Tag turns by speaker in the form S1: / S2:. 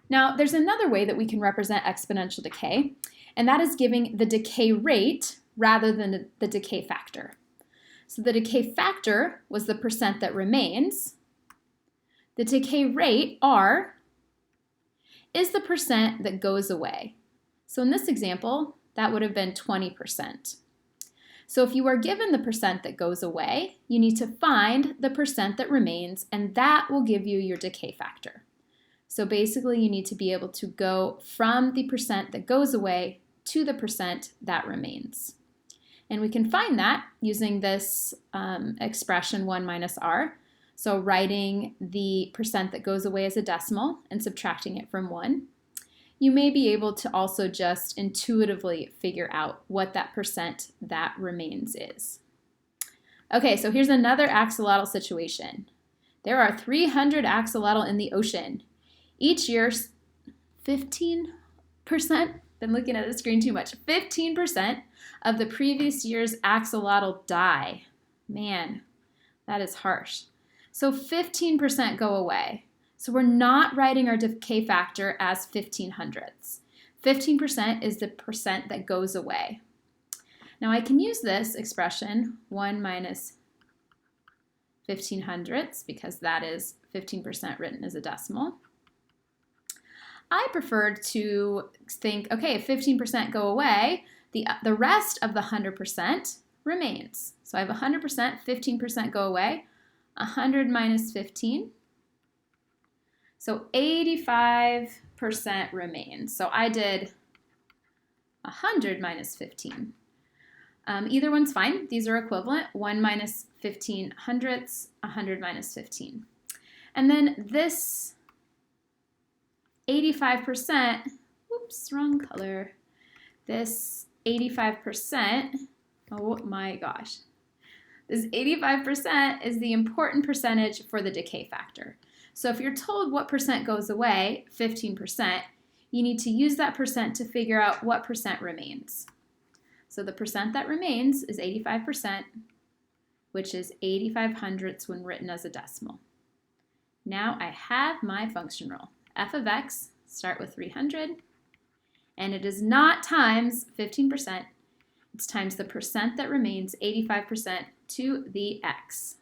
S1: Now, there's another way that we can represent exponential decay, and that is giving the decay rate rather than the decay factor. So the decay factor was the percent that remains. The decay rate, R, is the percent that goes away. So in this example, that would have been 20%. So if you are given the percent that goes away, you need to find the percent that remains, and that will give you your decay factor. So basically, you need to be able to go from the percent that goes away to the percent that remains. And we can find that using this expression 1 minus r. So writing the percent that goes away as a decimal and subtracting it from 1. You may be able to also just intuitively figure out what that percent that remains is. Okay, so here's another axolotl situation. There are 300 axolotl in the ocean. Each year, 15%, been looking at the screen too much, 15% of the previous year's axolotl die. Man, that is harsh. So 15% go away. So we're not writing our decay factor as 1500ths. 15% is the percent that goes away. Now I can use this expression, 1 minus 1500ths, because that is 15% written as a decimal. I preferred to think, okay, if 15% go away, the rest of the 100% remains. So I have 100%, 15% go away, 100 minus 15. So 85% remains. So I did 100 minus 15. Either one's fine. These are equivalent. 1 minus 15 hundredths, 100 minus 15. And then this 85%, whoops, wrong color. This 85%, oh my gosh. This 85% is the important percentage for the decay factor. So if you're told what percent goes away, 15%, you need to use that percent to figure out what percent remains. So the percent that remains is 85%, which is 85 hundredths when written as a decimal. Now I have my function rule. F of x, start with 300, and it is not times 15%, it's times the percent that remains, 85%, to the x.